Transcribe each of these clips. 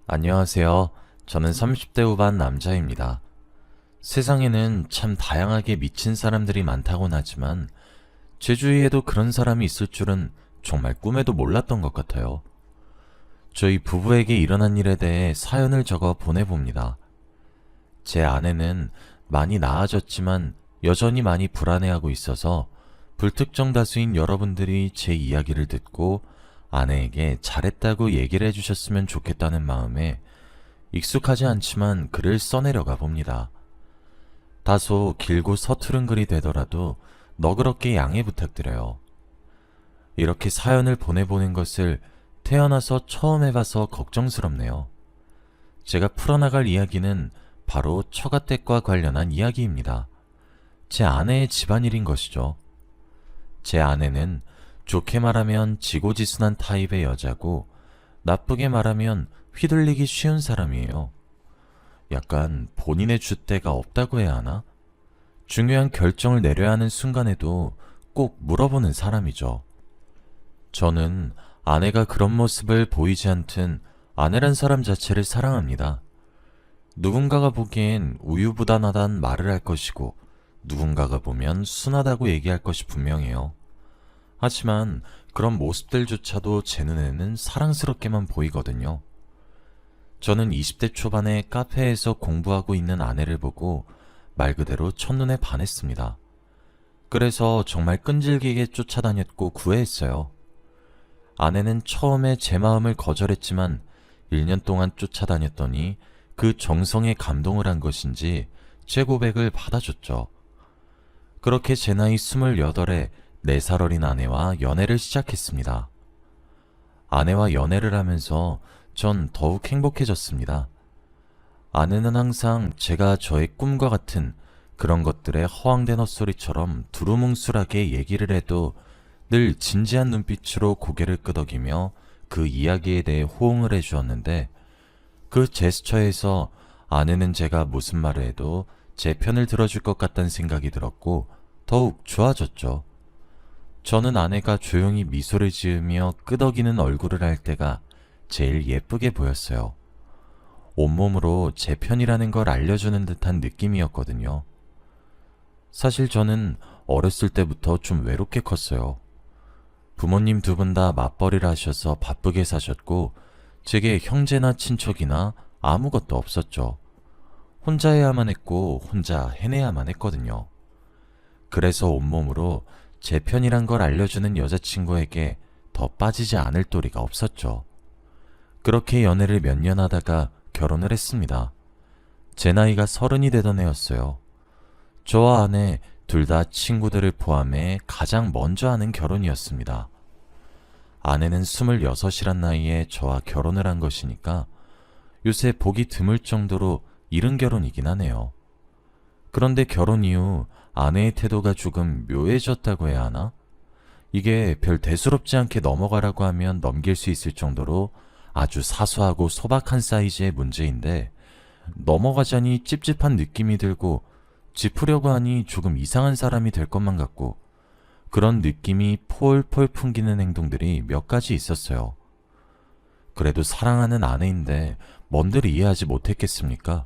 안녕하세요. 저는 30대 후반 남자입니다. 세상에는 참 다양하게 미친 사람들이 많다곤 하지만 제 주위에도 그런 사람이 있을 줄은 정말 꿈에도 몰랐던 것 같아요. 저희 부부에게 일어난 일에 대해 사연을 적어 보내봅니다. 제 아내는 많이 나아졌지만 여전히 많이 불안해하고 있어서 불특정 다수인 여러분들이 제 이야기를 듣고 아내에게 잘했다고 얘기를 해주셨으면 좋겠다는 마음에 익숙하지 않지만 글을 써내려가 봅니다. 다소 길고 서투른 글이 되더라도 너그럽게 양해 부탁드려요. 이렇게 사연을 보내보는 것을 태어나서 처음 해봐서 걱정스럽네요. 제가 풀어나갈 이야기는 바로 처가댁과 관련한 이야기입니다. 제 아내의 집안일인 것이죠. 제 아내는 좋게 말하면 지고지순한 타입의 여자고 나쁘게 말하면 휘둘리기 쉬운 사람이에요. 약간 본인의 줏대가 없다고 해야 하나? 중요한 결정을 내려야 하는 순간에도 꼭 물어보는 사람이죠. 저는 아내가 그런 모습을 보이지 않든 아내란 사람 자체를 사랑합니다. 누군가가 보기엔 우유부단하단 말을 할 것이고 누군가가 보면 순하다고 얘기할 것이 분명해요. 하지만 그런 모습들조차도 제 눈에는 사랑스럽게만 보이거든요. 저는 20대 초반에 카페에서 공부하고 있는 아내를 보고 말 그대로 첫눈에 반했습니다. 그래서 정말 끈질기게 쫓아다녔고 구애했어요. 아내는 처음에 제 마음을 거절했지만 1년 동안 쫓아다녔더니 그 정성에 감동을 한 것인지 제 고백을 받아줬죠. 그렇게 제 나이 28에 4살 어린 아내와 연애를 시작했습니다. 아내와 연애를 하면서 전 더욱 행복해졌습니다. 아내는 항상 제가 저의 꿈과 같은 그런 것들의 허황된 헛소리처럼 두루뭉술하게 얘기를 해도 늘 진지한 눈빛으로 고개를 끄덕이며 그 이야기에 대해 호응을 해주었는데 그 제스처에서 아내는 제가 무슨 말을 해도 제 편을 들어줄 것 같다는 생각이 들었고 더욱 좋아졌죠. 저는 아내가 조용히 미소를 지으며 끄덕이는 얼굴을 할 때가 제일 예쁘게 보였어요. 온몸으로 제 편이라는 걸 알려주는 듯한 느낌이었거든요. 사실 저는 어렸을 때부터 좀 외롭게 컸어요. 부모님 두 분 다 맞벌이를 하셔서 바쁘게 사셨고 제게 형제나 친척이나 아무것도 없었죠. 혼자 해야만 했고 혼자 해내야만 했거든요. 그래서 온몸으로 제 편이란 걸 알려주는 여자친구에게 더 빠지지 않을 도리가 없었죠. 그렇게 연애를 몇 년 하다가 결혼을 했습니다. 제 나이가 30이 되던 해였어요. 저와 아내 둘 다 친구들을 포함해 가장 먼저 하는 결혼이었습니다. 아내는 26이란 나이에 저와 결혼을 한 것이니까 요새 보기 드물 정도로 이른 결혼이긴 하네요. 그런데 결혼 이후 아내의 태도가 조금 묘해졌다고 해야 하나? 이게 별 대수롭지 않게 넘어가라고 하면 넘길 수 있을 정도로 아주 사소하고 소박한 사이즈의 문제인데 넘어가자니 찝찝한 느낌이 들고 짚으려고 하니 조금 이상한 사람이 될 것만 같고 그런 느낌이 폴폴 풍기는 행동들이 몇 가지 있었어요. 그래도 사랑하는 아내인데 뭔들 이해하지 못했겠습니까?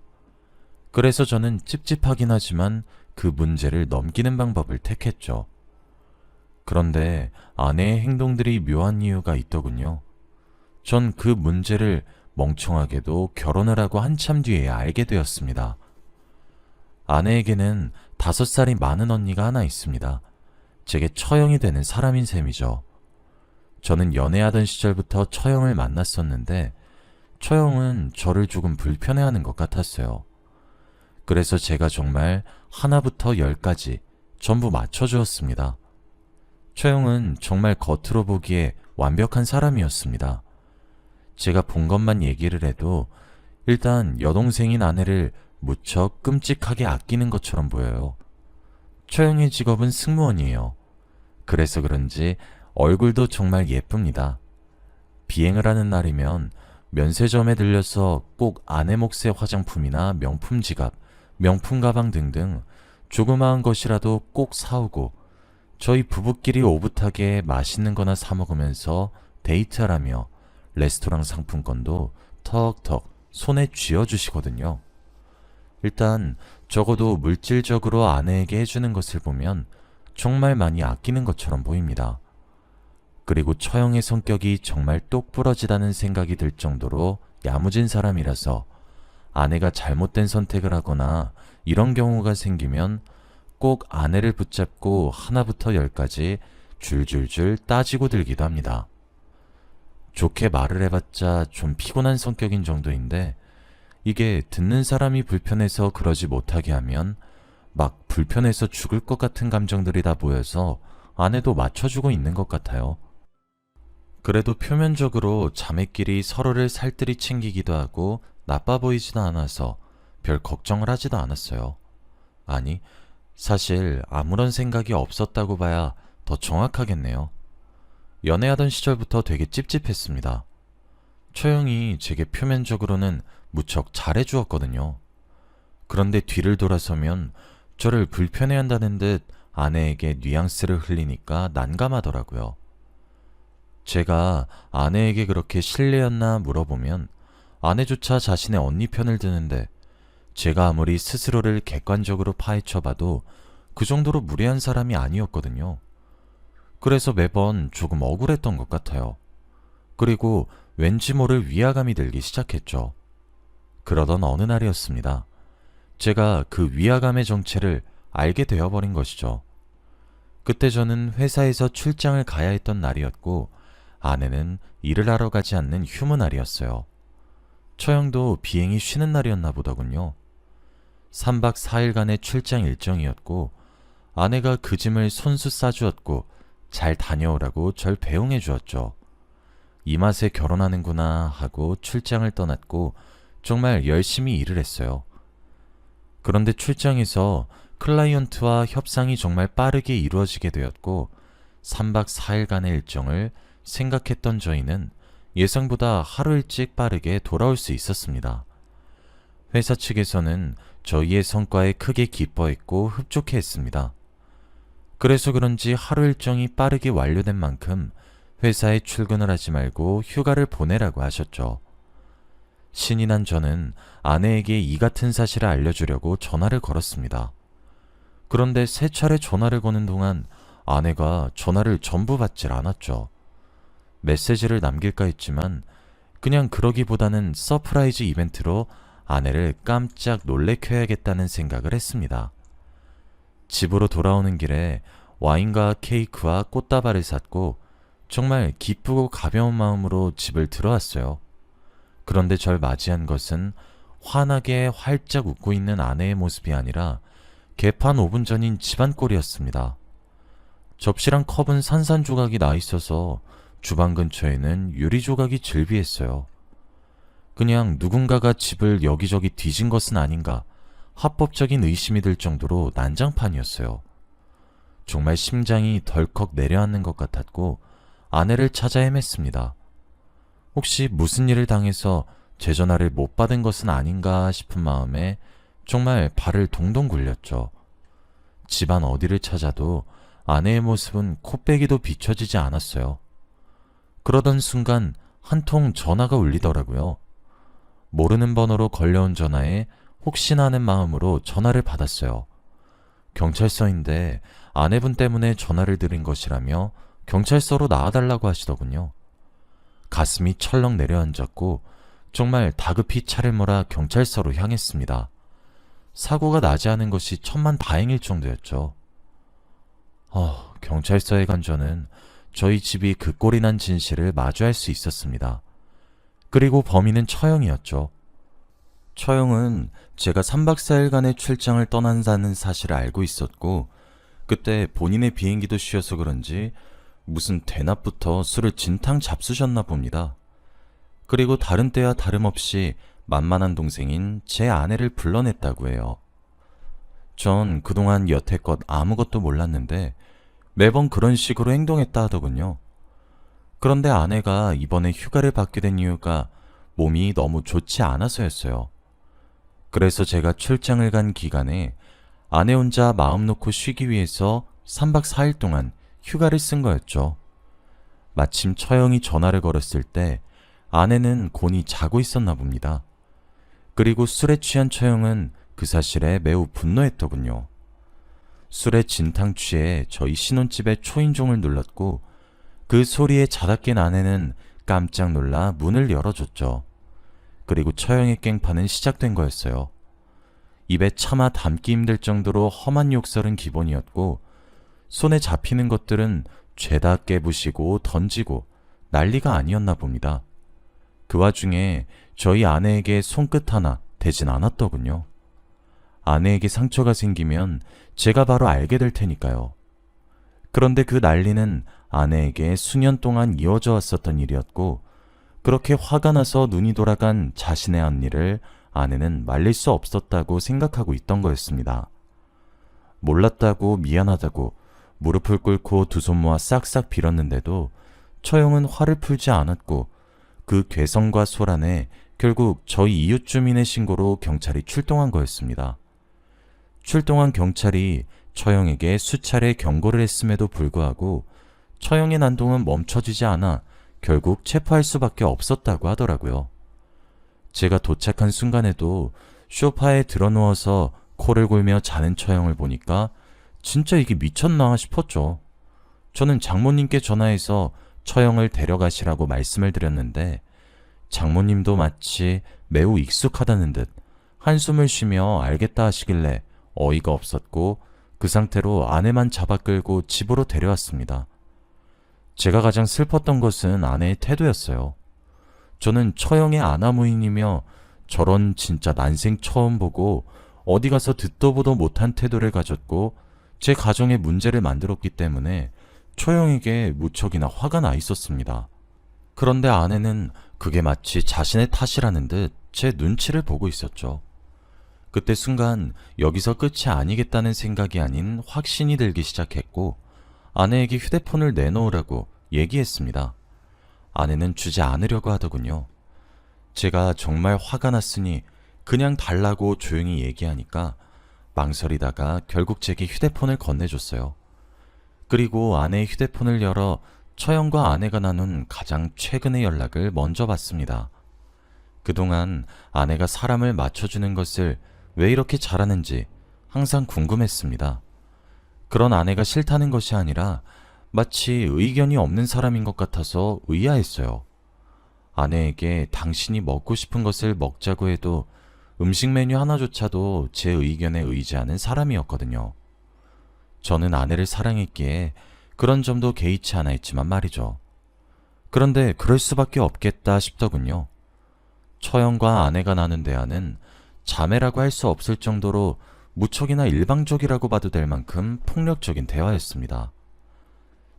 그래서 저는 찝찝하긴 하지만 그 문제를 넘기는 방법을 택했죠. 그런데 아내의 행동들이 묘한 이유가 있더군요. 전 그 문제를 멍청하게도 결혼을 하고 한참 뒤에 알게 되었습니다. 아내에게는 5살이 많은 언니가 하나 있습니다. 제게 처형이 되는 사람인 셈이죠. 저는 연애하던 시절부터 처형을 만났었는데 처형은 저를 조금 불편해하는 것 같았어요. 그래서 제가 정말 하나부터 10까지 전부 맞춰주었습니다. 처형은 정말 겉으로 보기에 완벽한 사람이었습니다. 제가 본 것만 얘기를 해도 일단 여동생인 아내를 무척 끔찍하게 아끼는 것처럼 보여요. 처형의 직업은 승무원이에요. 그래서 그런지 얼굴도 정말 예쁩니다. 비행을 하는 날이면 면세점에 들려서 꼭 아내 몫의 화장품이나 명품 지갑, 명품 가방 등등 조그마한 것이라도 꼭 사오고 저희 부부끼리 오붓하게 맛있는 거나 사 먹으면서 데이트하라며 레스토랑 상품권도 턱턱 손에 쥐어주시거든요. 일단 적어도 물질적으로 아내에게 해주는 것을 보면 정말 많이 아끼는 것처럼 보입니다. 그리고 처형의 성격이 정말 똑부러지다는 생각이 들 정도로 야무진 사람이라서 아내가 잘못된 선택을 하거나 이런 경우가 생기면 꼭 아내를 붙잡고 하나부터 열까지 줄줄줄 따지고 들기도 합니다. 좋게 말을 해봤자 좀 피곤한 성격인 정도인데 이게 듣는 사람이 불편해서 그러지 못하게 하면 막 불편해서 죽을 것 같은 감정들이 다 모여서 아내도 맞춰주고 있는 것 같아요. 그래도 표면적으로 자매끼리 서로를 살뜰히 챙기기도 하고 나빠 보이지도 않아서 별 걱정을 하지도 않았어요. 아니, 사실 아무런 생각이 없었다고 봐야 더 정확하겠네요. 연애하던 시절부터 되게 찝찝했습니다. 처형이 제게 표면적으로는 무척 잘해주었거든요. 그런데 뒤를 돌아서면 저를 불편해한다는 듯 아내에게 뉘앙스를 흘리니까 난감하더라고요. 제가 아내에게 그렇게 실례였나 물어보면 아내조차 자신의 언니 편을 드는데 제가 아무리 스스로를 객관적으로 파헤쳐봐도 그 정도로 무례한 사람이 아니었거든요. 그래서 매번 조금 억울했던 것 같아요. 그리고 왠지 모를 위화감이 들기 시작했죠. 그러던 어느 날이었습니다. 제가 그 위화감의 정체를 알게 되어버린 것이죠. 그때 저는 회사에서 출장을 가야 했던 날이었고 아내는 일을 하러 가지 않는 휴무 날이었어요. 처형도 비행이 쉬는 날이었나 보더군요. 3박 4일간의 출장 일정이었고 아내가 그 짐을 손수 싸주었고 잘 다녀오라고 절 배웅해 주었죠. 이 맛에 결혼하는구나 하고 출장을 떠났고 정말 열심히 일을 했어요. 그런데 출장에서 클라이언트와 협상이 정말 빠르게 이루어지게 되었고 3박 4일간의 일정을 생각했던 저희는 예상보다 하루 일찍 빠르게 돌아올 수 있었습니다. 회사 측에서는 저희의 성과에 크게 기뻐했고 흡족해했습니다. 그래서 그런지 하루 일정이 빠르게 완료된 만큼 회사에 출근을 하지 말고 휴가를 보내라고 하셨죠. 신이 난 저는 아내에게 이 같은 사실을 알려주려고 전화를 걸었습니다. 그런데 세 차례 전화를 거는 동안 아내가 전화를 전부 받질 않았죠. 메시지를 남길까 했지만 그냥 그러기보다는 서프라이즈 이벤트로 아내를 깜짝 놀래켜야겠다는 생각을 했습니다. 집으로 돌아오는 길에 와인과 케이크와 꽃다발을 샀고 정말 기쁘고 가벼운 마음으로 집을 들어왔어요. 그런데 절 맞이한 것은 환하게 활짝 웃고 있는 아내의 모습이 아니라 개판 5분 전인 집안꼴이었습니다. 접시랑 컵은 산산조각이 나 있어서 주방 근처에는 유리조각이 즐비했어요. 그냥 누군가가 집을 여기저기 뒤진 것은 아닌가 합법적인 의심이 들 정도로 난장판이었어요. 정말 심장이 덜컥 내려앉는 것 같았고 아내를 찾아 헤맸습니다. 혹시 무슨 일을 당해서 제 전화를 못 받은 것은 아닌가 싶은 마음에 정말 발을 동동 굴렸죠. 집안 어디를 찾아도 아내의 모습은 코빼기도 비춰지지 않았어요. 그러던 순간 한 통 전화가 울리더라고요. 모르는 번호로 걸려온 전화에 혹시나 하는 마음으로 전화를 받았어요. 경찰서인데 아내분 때문에 전화를 드린 것이라며 경찰서로 나와달라고 하시더군요. 가슴이 철렁 내려앉았고 정말 다급히 차를 몰아 경찰서로 향했습니다. 사고가 나지 않은 것이 천만다행일 정도였죠. 경찰서에 간 저는 저희 집이 그 꼴이 난 진실을 마주할 수 있었습니다. 그리고 범인은 처형이었죠. 처형은 제가 3박 4일간의 출장을 떠난다는 사실을 알고 있었고 그때 본인의 비행기도 쉬어서 그런지 무슨 대낮부터 술을 진탕 잡수셨나 봅니다. 그리고 다른 때와 다름없이 만만한 동생인 제 아내를 불러냈다고 해요. 전 그동안 여태껏 아무것도 몰랐는데 매번 그런 식으로 행동했다 하더군요. 그런데 아내가 이번에 휴가를 받게 된 이유가 몸이 너무 좋지 않아서였어요. 그래서 제가 출장을 간 기간에 아내 혼자 마음 놓고 쉬기 위해서 3박 4일 동안 휴가를 쓴 거였죠. 마침 처형이 전화를 걸었을 때 아내는 곤히 자고 있었나 봅니다. 그리고 술에 취한 처형은 그 사실에 매우 분노했더군요. 술에 진탕 취해 저희 신혼집의 초인종을 눌렀고 그 소리에 자다 깬 아내는 깜짝 놀라 문을 열어줬죠. 그리고 처형의 깽판은 시작된 거였어요. 입에 차마 담기 힘들 정도로 험한 욕설은 기본이었고 손에 잡히는 것들은 죄다 깨부시고 던지고 난리가 아니었나 봅니다. 그 와중에 저희 아내에게 손끝 하나 대진 않았더군요. 아내에게 상처가 생기면 제가 바로 알게 될 테니까요. 그런데 그 난리는 아내에게 수년 동안 이어져 왔었던 일이었고 그렇게 화가 나서 눈이 돌아간 자신의 언니를 아내는 말릴 수 없었다고 생각하고 있던 거였습니다. 몰랐다고 미안하다고 무릎을 꿇고 두 손 모아 싹싹 빌었는데도 처형은 화를 풀지 않았고 그 괴성과 소란에 결국 저희 이웃 주민의 신고로 경찰이 출동한 거였습니다. 출동한 경찰이 처형에게 수차례 경고를 했음에도 불구하고 처형의 난동은 멈춰지지 않아 결국 체포할 수밖에 없었다고 하더라고요. 제가 도착한 순간에도 소파에 드러누워서 코를 골며 자는 처형을 보니까 진짜 이게 미쳤나 싶었죠. 저는 장모님께 전화해서 처형을 데려가시라고 말씀을 드렸는데 장모님도 마치 매우 익숙하다는 듯 한숨을 쉬며 알겠다 하시길래 어이가 없었고 그 상태로 아내만 잡아 끌고 집으로 데려왔습니다. 제가 가장 슬펐던 것은 아내의 태도였어요. 저는 처형의 아나무인이며 저런 진짜 난생 처음 보고 어디 가서 듣도 보도 못한 태도를 가졌고 제 가정에 문제를 만들었기 때문에 처형에게 무척이나 화가 나 있었습니다. 그런데 아내는 그게 마치 자신의 탓이라는 듯 제 눈치를 보고 있었죠. 그때 순간 여기서 끝이 아니겠다는 생각이 아닌 확신이 들기 시작했고 아내에게 휴대폰을 내놓으라고 얘기했습니다. 아내는 주지 않으려고 하더군요. 제가 정말 화가 났으니 그냥 달라고 조용히 얘기하니까 망설이다가 결국 제게 휴대폰을 건네줬어요. 그리고 아내의 휴대폰을 열어 처형과 아내가 나눈 가장 최근의 연락을 먼저 봤습니다. 그동안 아내가 사람을 맞춰주는 것을 왜 이렇게 잘하는지 항상 궁금했습니다. 그런 아내가 싫다는 것이 아니라 마치 의견이 없는 사람인 것 같아서 의아했어요. 아내에게 당신이 먹고 싶은 것을 먹자고 해도 음식 메뉴 하나조차도 제 의견에 의지하는 사람이었거든요. 저는 아내를 사랑했기에 그런 점도 개의치 않아 했지만 말이죠. 그런데 그럴 수밖에 없겠다 싶더군요. 처형과 아내가 나눈 대화는 자매라고 할 수 없을 정도로 무척이나 일방적이라고 봐도 될 만큼 폭력적인 대화였습니다.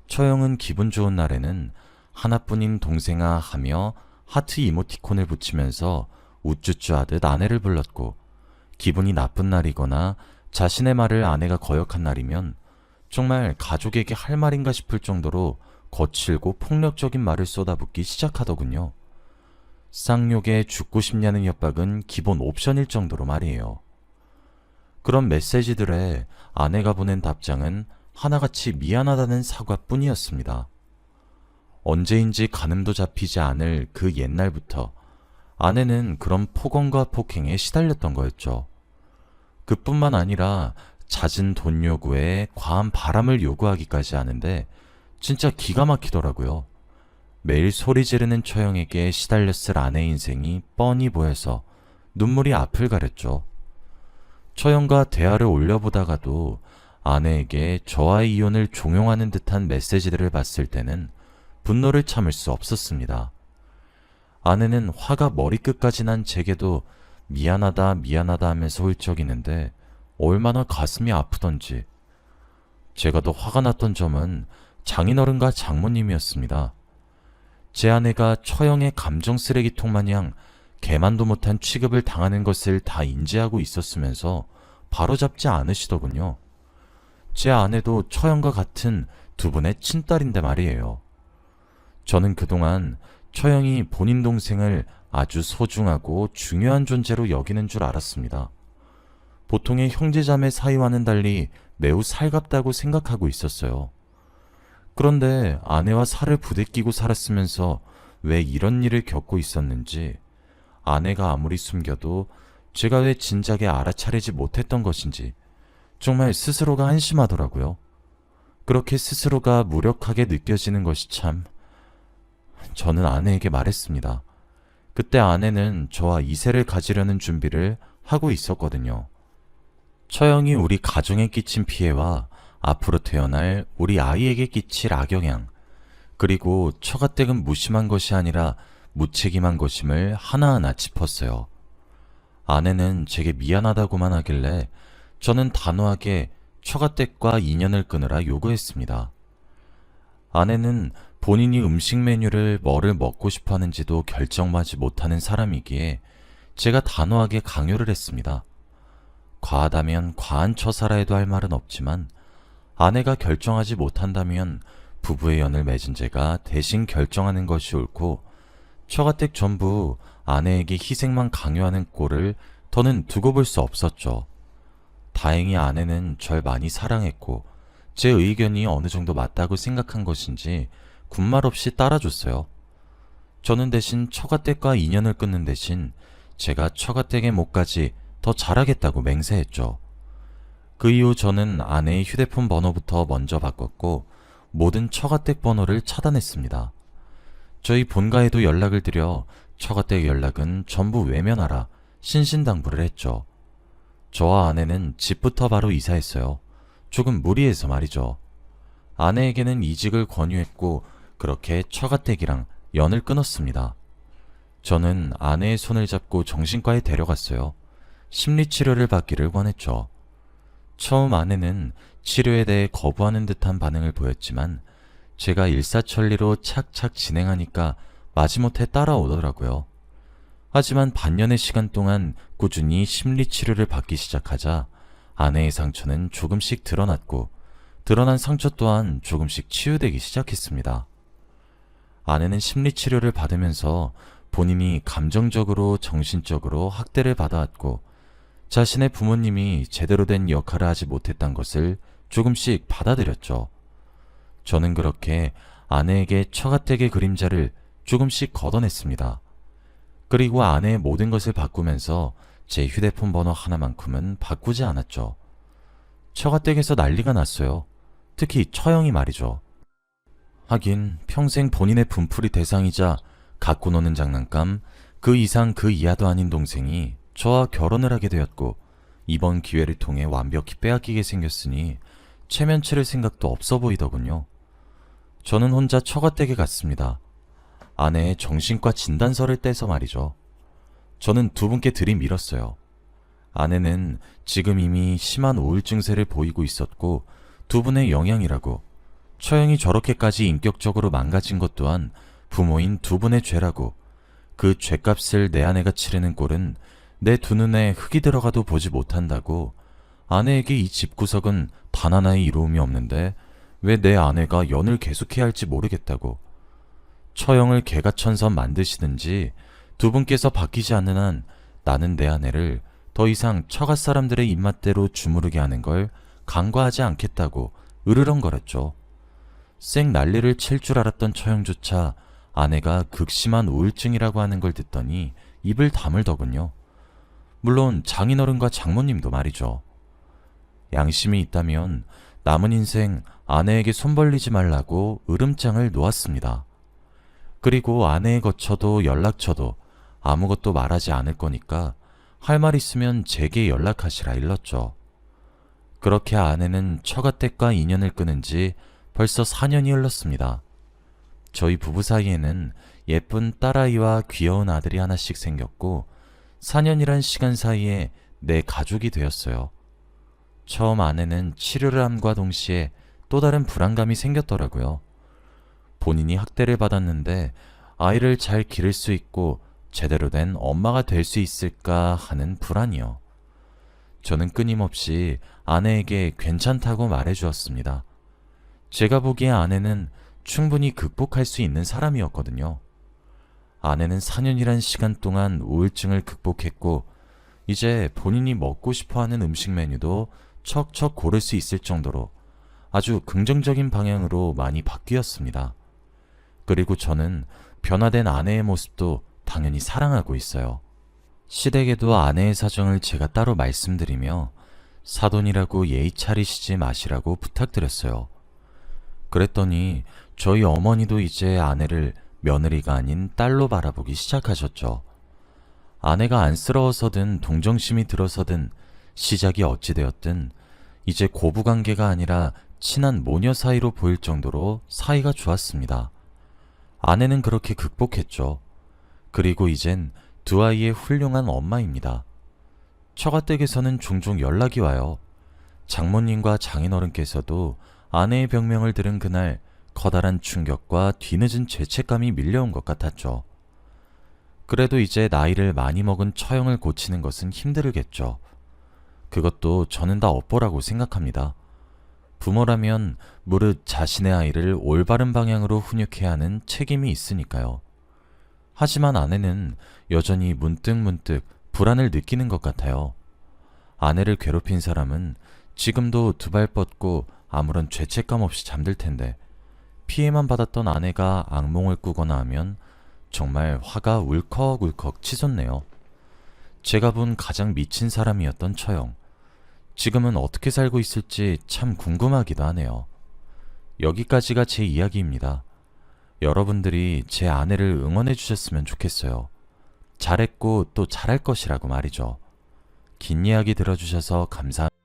처형은 기분 좋은 날에는 하나뿐인 동생아 하며 하트 이모티콘을 붙이면서 우쭈쭈 하듯 아내를 불렀고 기분이 나쁜 날이거나 자신의 말을 아내가 거역한 날이면 정말 가족에게 할 말인가 싶을 정도로 거칠고 폭력적인 말을 쏟아붓기 시작하더군요. 쌍욕에 죽고 싶냐는 협박은 기본 옵션일 정도로 말이에요. 그런 메시지들에 아내가 보낸 답장은 하나같이 미안하다는 사과뿐이었습니다. 언제인지 가늠도 잡히지 않을 그 옛날부터 아내는 그런 폭언과 폭행에 시달렸던 거였죠. 그뿐만 아니라 잦은 돈 요구에 과한 바람을 요구하기까지 하는데 진짜 기가 막히더라고요. 매일 소리 지르는 처형에게 시달렸을 아내 인생이 뻔히 보여서 눈물이 앞을 가렸죠. 처형과 대화를 올려보다가도 아내에게 저와의 이혼을 종용하는 듯한 메시지들을 봤을 때는 분노를 참을 수 없었습니다. 아내는 화가 머리끝까지 난 제게도 미안하다 미안하다 하면서 훌쩍이는데 얼마나 가슴이 아프던지. 제가 더 화가 났던 점은 장인어른과 장모님이었습니다. 제 아내가 처형의 감정 쓰레기통 마냥 개만도 못한 취급을 당하는 것을 다 인지하고 있었으면서 바로잡지 않으시더군요. 제 아내도 처형과 같은 두 분의 친딸인데 말이에요. 저는 그동안 처형이 본인 동생을 아주 소중하고 중요한 존재로 여기는 줄 알았습니다. 보통의 형제자매 사이와는 달리 매우 살갑다고 생각하고 있었어요. 그런데 아내와 살을 부대끼고 살았으면서 왜 이런 일을 겪고 있었는지, 아내가 아무리 숨겨도 제가 왜 진작에 알아차리지 못했던 것인지 정말 스스로가 한심하더라고요. 그렇게 스스로가 무력하게 느껴지는 것이 참... 저는 아내에게 말했습니다. 그때 아내는 저와 이세를 가지려는 준비를 하고 있었거든요. 처형이 우리 가정에 끼친 피해와 앞으로 태어날 우리 아이에게 끼칠 악영향, 그리고 처가댁은 무심한 것이 아니라 무책임한 것임을 하나하나 짚었어요. 아내는 제게 미안하다고만 하길래 저는 단호하게 처가댁과 인연을 끊으라 요구했습니다. 아내는 본인이 음식 메뉴를 뭐를 먹고 싶어 하는지도 결정하지 못하는 사람이기에 제가 단호하게 강요를 했습니다. 과하다면 과한 처사라 해도 할 말은 없지만 아내가 결정하지 못한다면 부부의 연을 맺은 제가 대신 결정하는 것이 옳고 처가댁 전부 아내에게 희생만 강요하는 꼴을 더는 두고 볼 수 없었죠. 다행히 아내는 절 많이 사랑했고 제 의견이 어느 정도 맞다고 생각한 것인지 군말 없이 따라줬어요. 저는 대신 처가댁과 인연을 끊는 대신 제가 처가댁의 몫까지 더 잘하겠다고 맹세했죠. 그 이후 저는 아내의 휴대폰 번호부터 먼저 바꿨고 모든 처가댁 번호를 차단했습니다. 저희 본가에도 연락을 드려 처가댁 연락은 전부 외면하라 신신당부를 했죠. 저와 아내는 집부터 바로 이사했어요. 조금 무리해서 말이죠. 아내에게는 이직을 권유했고 그렇게 처가댁이랑 연을 끊었습니다. 저는 아내의 손을 잡고 정신과에 데려갔어요. 심리치료를 받기를 권했죠. 처음 아내는 치료에 대해 거부하는 듯한 반응을 보였지만 제가 일사천리로 착착 진행하니까 마지못해 따라오더라고요. 하지만 반년의 시간 동안 꾸준히 심리치료를 받기 시작하자 아내의 상처는 조금씩 드러났고 드러난 상처 또한 조금씩 치유되기 시작했습니다. 아내는 심리치료를 받으면서 본인이 감정적으로 정신적으로 학대를 받아왔고 자신의 부모님이 제대로 된 역할을 하지 못했던 것을 조금씩 받아들였죠. 저는 그렇게 아내에게 처가댁의 그림자를 조금씩 걷어냈습니다. 그리고 아내의 모든 것을 바꾸면서 제 휴대폰 번호 하나만큼은 바꾸지 않았죠. 처가댁에서 난리가 났어요. 특히 처형이 말이죠. 하긴 평생 본인의 분풀이 대상이자 갖고 노는 장난감 그 이상 그 이하도 아닌 동생이 저와 결혼을 하게 되었고 이번 기회를 통해 완벽히 빼앗기게 생겼으니 체면 치를 생각도 없어 보이더군요. 저는 혼자 처가댁에 갔습니다. 아내의 정신과 진단서를 떼서 말이죠. 저는 두 분께 들이밀었어요. 아내는 지금 이미 심한 우울증세를 보이고 있었고 두 분의 영향이라고, 처형이 저렇게까지 인격적으로 망가진 것 또한 부모인 두 분의 죄라고, 그 죄값을 내 아내가 치르는 꼴은 내 두 눈에 흙이 들어가도 보지 못한다고, 아내에게 이 집구석은 단 하나의 이로움이 없는데 왜 내 아내가 연을 계속해야 할지 모르겠다고, 처형을 개가천선 만드시든지 두 분께서 바뀌지 않는 한 나는 내 아내를 더 이상 처가 사람들의 입맛대로 주무르게 하는 걸 간과하지 않겠다고 으르렁거렸죠. 쌩 난리를 칠 줄 알았던 처형조차 아내가 극심한 우울증이라고 하는 걸 듣더니 입을 다물더군요. 물론 장인어른과 장모님도 말이죠. 양심이 있다면 남은 인생 아내에게 손 벌리지 말라고 으름장을 놓았습니다. 그리고 아내에 거쳐도 연락처도 아무것도 말하지 않을 거니까 할 말 있으면 제게 연락하시라 일렀죠. 그렇게 아내는 처가댁과 인연을 끊은 지 벌써 4년이 흘렀습니다. 저희 부부 사이에는 예쁜 딸아이와 귀여운 아들이 하나씩 생겼고 4년이란 시간 사이에 내 가족이 되었어요. 처음 아내는 치료를 함과 동시에 또 다른 불안감이 생겼더라고요. 본인이 학대를 받았는데 아이를 잘 기를 수 있고 제대로 된 엄마가 될 수 있을까 하는 불안이요. 저는 끊임없이 아내에게 괜찮다고 말해주었습니다. 제가 보기에 아내는 충분히 극복할 수 있는 사람이었거든요. 아내는 4년이란 시간 동안 우울증을 극복했고 이제 본인이 먹고 싶어하는 음식 메뉴도 척척 고를 수 있을 정도로 아주 긍정적인 방향으로 많이 바뀌었습니다. 그리고 저는 변화된 아내의 모습도 당연히 사랑하고 있어요. 시댁에도 아내의 사정을 제가 따로 말씀드리며 사돈이라고 예의 차리시지 마시라고 부탁드렸어요. 그랬더니 저희 어머니도 이제 아내를 며느리가 아닌 딸로 바라보기 시작하셨죠. 아내가 안쓰러워서든 동정심이 들어서든 시작이 어찌되었든 이제 고부관계가 아니라 친한 모녀 사이로 보일 정도로 사이가 좋았습니다. 아내는 그렇게 극복했죠. 그리고 이젠 두 아이의 훌륭한 엄마입니다. 처가댁에서는 종종 연락이 와요. 장모님과 장인어른께서도 아내의 병명을 들은 그날 커다란 충격과 뒤늦은 죄책감이 밀려온 것 같았죠. 그래도 이제 나이를 많이 먹은 처형을 고치는 것은 힘들겠죠. 그것도 저는 다 업보라고 생각합니다. 부모라면 무릇 자신의 아이를 올바른 방향으로 훈육해야 하는 책임이 있으니까요. 하지만 아내는 여전히 문득문득 불안을 느끼는 것 같아요. 아내를 괴롭힌 사람은 지금도 두 발 뻗고 아무런 죄책감 없이 잠들 텐데 피해만 받았던 아내가 악몽을 꾸거나 하면 정말 화가 울컥울컥 치솟네요. 제가 본 가장 미친 사람이었던 처형. 지금은 어떻게 살고 있을지 참 궁금하기도 하네요. 여기까지가 제 이야기입니다. 여러분들이 제 아내를 응원해 주셨으면 좋겠어요. 잘했고 또 잘할 것이라고 말이죠. 긴 이야기 들어주셔서 감사합니다.